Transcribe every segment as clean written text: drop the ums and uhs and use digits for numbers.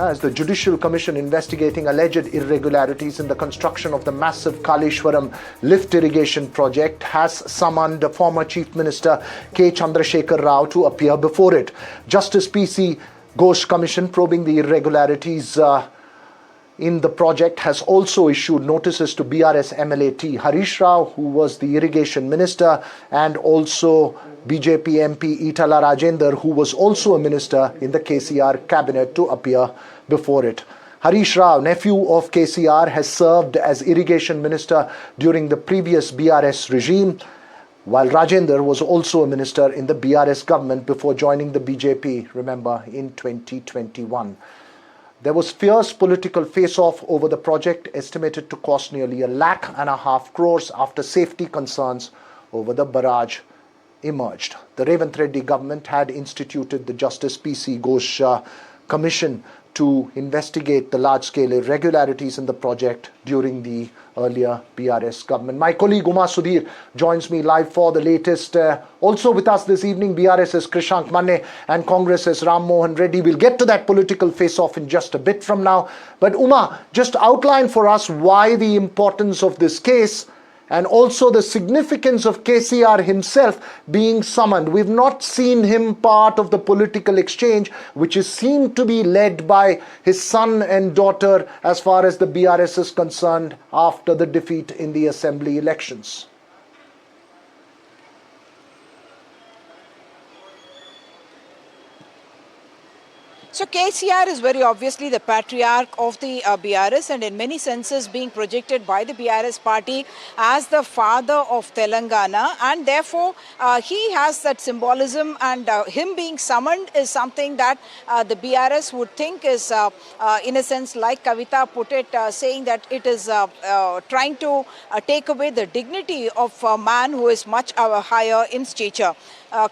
As the Judicial Commission investigating alleged irregularities in the construction of the massive Kaleshwaram lift irrigation project has summoned former Chief Minister K. Chandrasekhar Rao to appear before it. Justice P.C. Ghosh Commission probing the irregularities in the project has also issued notices to BRS MLA T. Harish Rao, who was the irrigation minister, and also BJP MP Itala Rajender, who was also a minister in the KCR cabinet, to appear before it. Harish Rao, nephew of KCR, has served as irrigation minister during the previous BRS regime, while Rajender was also a minister in the BRS government before joining the BJP, remember, in 2021. There was fierce political face-off over the project, estimated to cost nearly £1.5 lakh after safety concerns over the barrage emerged. The Revanth Reddy government had instituted the Justice P.C. Ghosh Commission to investigate the large-scale irregularities in the project during the earlier BRS government. My colleague Uma Sudhir joins me live for the latest. Also with us this evening, BRS's Krishank Manne and Congress's Ram Mohan Reddy. We'll get to that political face-off in just a bit from now. But Uma, just outline for us why the importance of this case and also the significance of KCR himself being summoned. We've not seen him part of the political exchange, which is seen to be led by his son and daughter as far as the BRS is concerned after the defeat in the assembly elections. So KCR is very obviously the patriarch of the BRS, and in many senses being projected by the BRS party as the father of Telangana, and therefore he has that symbolism, and him being summoned is something that the BRS would think is in a sense, like Kavita put it, saying that it is trying to take away the dignity of a man who is much higher in stature.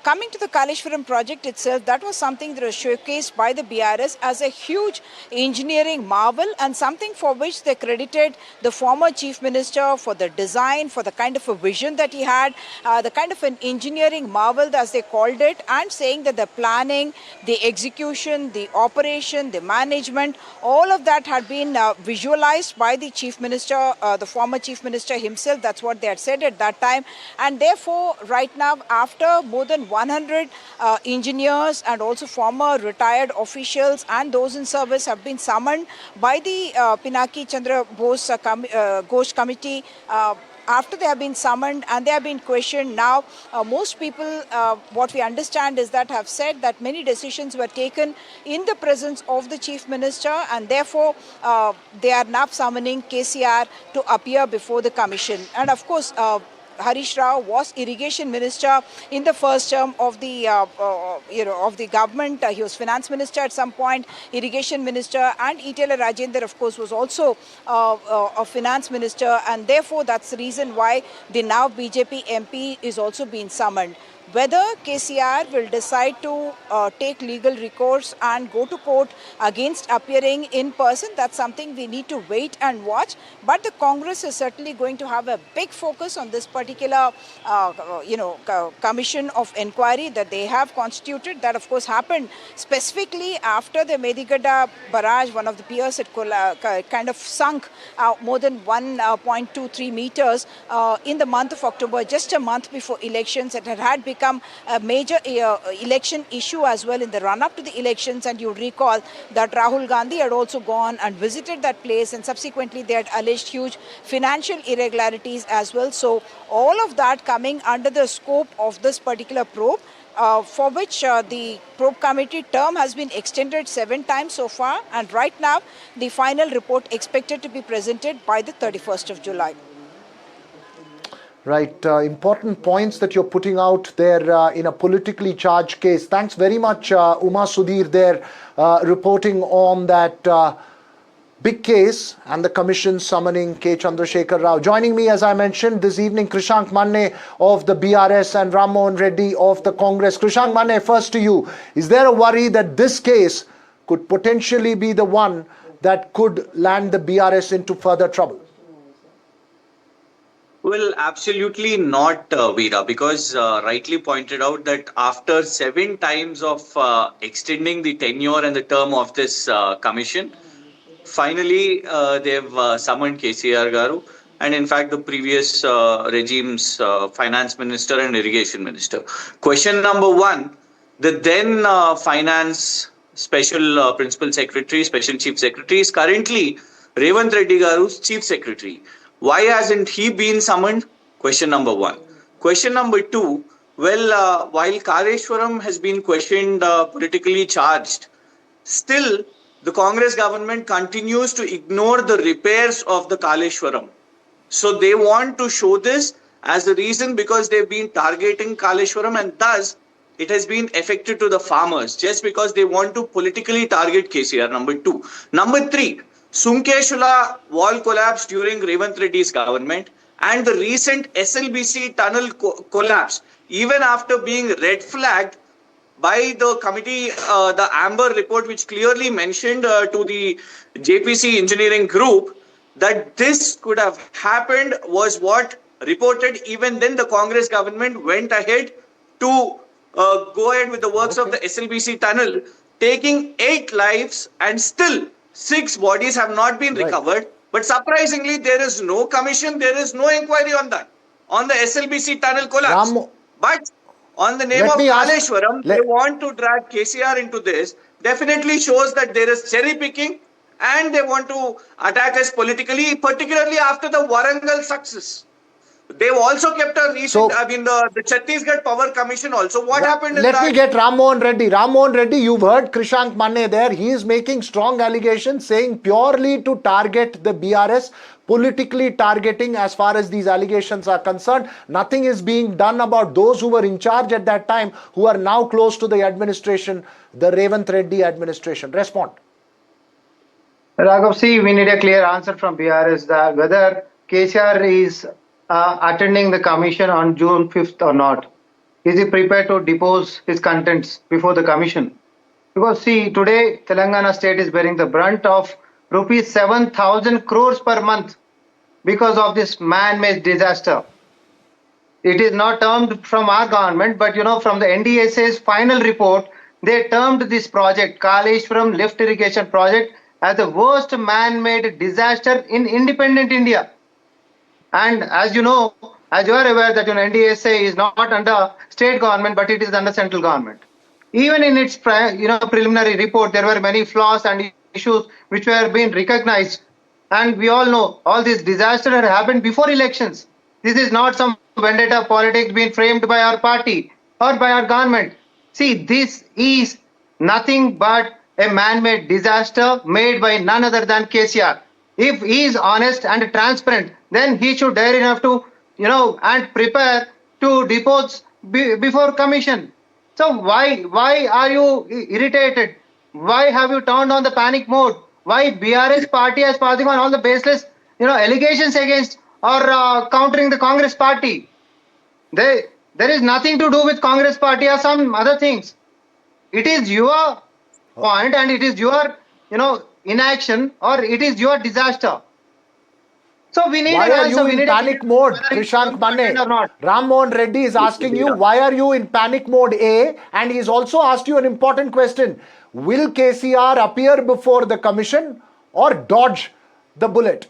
Coming to the Kaleshwaram project itself, that was something that was showcased by the BRS as a huge engineering marvel, and something for which they credited the former chief minister for the design, for the kind of a vision that he had, the kind of an engineering marvel as they called it, and saying that the planning, the execution, the operation, the management, all of that had been visualized by the chief minister, the former chief minister himself. That's what they had said at that time. And therefore, right now, after more than 100 engineers and also former retired officials and those in service have been summoned by the Pinaki Chandra Bose Ghosh committee. After they have been summoned and they have been questioned, now most people, what we understand is that have said that many decisions were taken in the presence of the chief minister, and therefore they are now summoning KCR to appear before the commission. And of course, Harish Rao was irrigation minister in the first term of the of the government. He was finance minister at some point, irrigation minister, and Itala Rajender, of course, was also a finance minister, and therefore that's the reason why the now BJP MP is also being summoned. Whether KCR will decide to take legal recourse and go to court against appearing in person, that's something we need to wait and watch. But the Congress is certainly going to have a big focus on this particular, commission of inquiry that they have constituted. That, of course, happened specifically after the Medigada barrage. One of the piers had kind of sunk more than 1.23 meters in the month of October, just a month before elections. It had become a major election issue as well in the run-up to the elections, and you'll recall that Rahul Gandhi had also gone and visited that place, and subsequently they had alleged huge financial irregularities as well. So all of that coming under the scope of this particular probe, for which the probe committee term has been extended 7 times so far, and right now the final report expected to be presented by the 31st of July. Right, important points that you're putting out there in a politically charged case. Thanks very much, Uma Sudhir, there reporting on that big case and the commission summoning K. Chandrasekhar Rao. Joining me, as I mentioned, this evening, Krishank Manne of the BRS and Ram Mohan Reddy of the Congress. Krishank Manne, first to you. Is there a worry that this case could potentially be the one that could land the BRS into further trouble? Well, absolutely not, Veera, because rightly pointed out that after 7 times of extending the tenure and the term of this commission, finally they've summoned KCR Garu, and in fact, the previous regime's finance minister and irrigation minister. Question number one: the then finance special principal secretary, special chief secretary, is currently Revant Reddy Garu's chief secretary. Why hasn't he been summoned? Question number one. Question number two: well, while Kaleshwaram has been questioned, politically charged, still, the Congress government continues to ignore the repairs of the Kaleshwaram. So they want to show this as a reason because they've been targeting Kaleshwaram, and thus it has been affected to the farmers just because they want to politically target KCR. Number two. Number three, Sumkeshula wall collapse during Revant Reddy's government and the recent SLBC tunnel collapse, even after being red flagged by the committee, the Amber report, which clearly mentioned to the JPC engineering group that this could have happened, was what reported. Even then, the Congress government went ahead to go ahead with the works of the SLBC tunnel, taking 8 lives, and still 6 bodies have not been recovered. But surprisingly, there is no commission, there is no inquiry on that, on the SLBC tunnel collapse. But on the name of Kaleshwaram, they want to drag KCR into this. Definitely shows that there is cherry picking and they want to attack us politically, particularly after the Warangal success. They've also kept a recent, the Chhattisgarh Power Commission also. What happened in that? Let me get Ram Mohan Reddy. Ram Mohan Reddy, you've heard Krishank Manne there. He is making strong allegations saying purely to target the BRS, politically targeting as far as these allegations are concerned. Nothing is being done about those who were in charge at that time, who are now close to the administration, the Revant Reddy administration. Respond. Raghav, see, we need a clear answer from BRS that whether KCR is attending the commission on June 5th or not. Is he prepared to depose his contents before the commission? Because see, today Telangana state is bearing the brunt of rupees 7,000 crores per month because of this man-made disaster. It is not termed from our government, but from the NDSA's final report, they termed this project, Kaleshwaram lift irrigation project, as the worst man-made disaster in independent India. And as you are aware that NDSA is not under state government, but it is under central government. Even in its preliminary report, there were many flaws and issues which were being recognized. And we all know all this disaster had happened before elections. This is not some vendetta politics being framed by our party or by our government. See, this is nothing but a man-made disaster made by none other than KCR. If he is honest and transparent, then he should dare enough to, and prepare to depose before commission. So why are you irritated? Why have you turned on the panic mode? Why BRS party is passing on all the baseless, allegations against or countering the Congress party? There is nothing to do with Congress party or some other things. It is your point and it is your, inaction, or it is your disaster. So we need why an are answer. you in panic mode, Krishank Manne? Ram Mohan Reddy is asking you, why are you in panic mode, A? And he's also asked you an important question. Will KCR appear before the commission or dodge the bullet?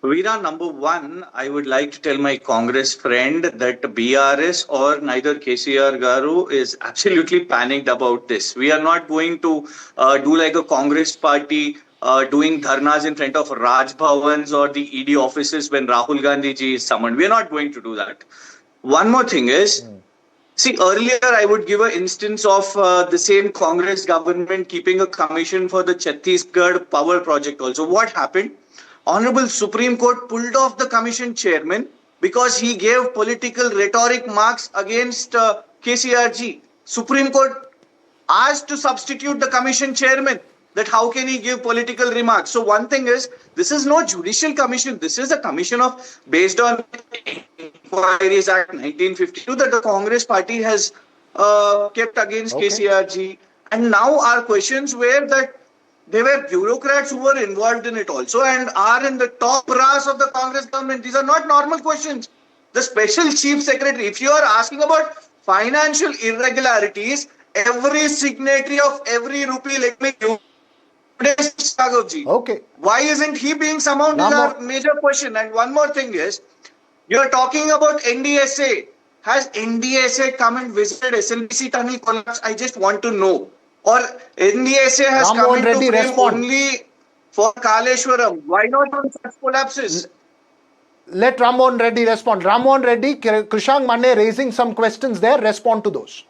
Veera, number one, I would like to tell my Congress friend that BRS or neither KCR Garu is absolutely panicked about this. We are not going to do like a Congress party doing dharnas in front of Raj Bhavans or the ED offices when Rahul Gandhi ji is summoned. We are not going to do that. One more thing is, see, earlier I would give an instance of the same Congress government keeping a commission for the Chhattisgarh power project also. What happened? Honorable Supreme Court pulled off the commission chairman because he gave political rhetoric marks against KCRG. Supreme Court asked to substitute the commission chairman, that how can he give political remarks. So one thing is, this is no judicial commission. This is a commission based on Inquiries Act 1952 that the Congress party has kept against KCRG. And now our questions were that There were bureaucrats who were involved in it also and are in the top brass of the Congress government. These are not normal questions. The special chief secretary, if you are asking about financial irregularities, every signatory of every rupee, let me give Raghavji. Okay. Why isn't he being summoned is Ramo- our major question. And one more thing is, you're talking about NDSA. Has NDSA come and visited SLBC tunnel collapse? I just want to know. Or NDSA has Ram come Mohan into Reddy, frame respond. only for Kaleshwaram. Why not on such collapses? Let Ram Mohan Reddy respond. Ram Mohan Reddy, Krishank Manne raising some questions there. Respond to those.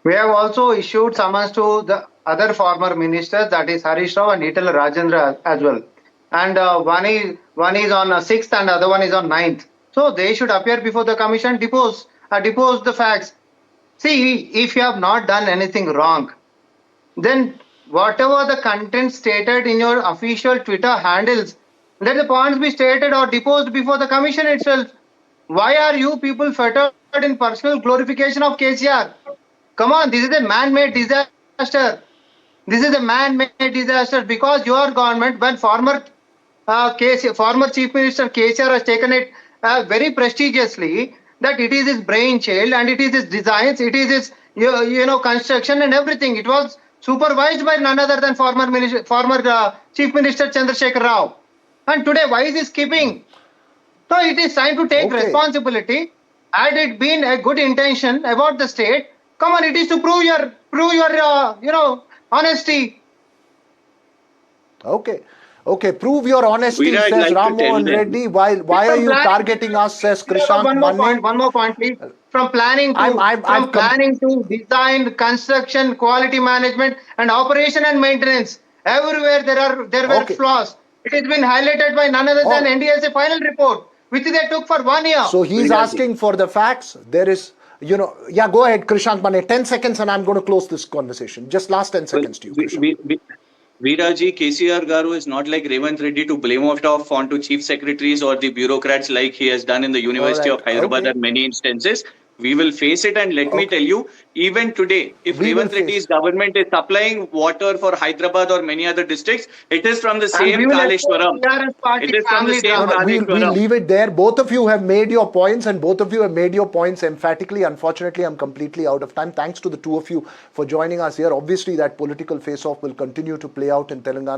We have also issued summons to the other former ministers, that is Harish Rao and Ital Rajendra as well. And one is on 6th and the other one is on 9th. So they should appear before the commission, depose the facts. See, if you have not done anything wrong, then whatever the content stated in your official Twitter handles, let the points be stated or deposed before the commission itself. Why are you people fettered in personal glorification of KCR? Come on, this is a man-made disaster. This is a man-made disaster because your government, when former Chief Minister KCR has taken it very prestigiously, that it is his brainchild and it is his designs, it is his construction and everything. It was supervised by none other than former Chief Minister Chandrasekhar Rao. And today, why is he skipping? So it is time to take Okay. responsibility. Had it been a good intention about the state, come on, it is to prove your honesty. Okay. Okay, prove your honesty, Veera, I'd says like to Ram tell Mohan them- Reddy. Why are you targeting us, says Krishank Manne? One more point, please. From planning to design, construction, quality management, and operation and maintenance, everywhere there were Okay. flaws. It has been highlighted by none other than Oh. NDSA final report, which they took for 1 year. So he's Veera ji. asking for the facts. There is, yeah, go ahead, Krishank Manne. 10 seconds and I'm going to close this conversation. Just last 10 seconds to you, Krishank. Veeraji, KCR Garu is not like Revant Reddy to blame it off onto chief secretaries or the bureaucrats like he has done in the University All right, of Hyderabad okay. and many instances. We will face it, and let me Okay. tell you, even today, if We will Revant Reddy's face. government is supplying water for Hyderabad or many other districts, it is from the And same we will Kaleshwaram. expose PRS party It is from the family same drama. We'll Kaleshwaram. leave it there. Both of you have made your points and both of you have made your points emphatically. Unfortunately, I'm completely out of time. Thanks to the two of you for joining us here. Obviously, that political face-off will continue to play out in Telangana.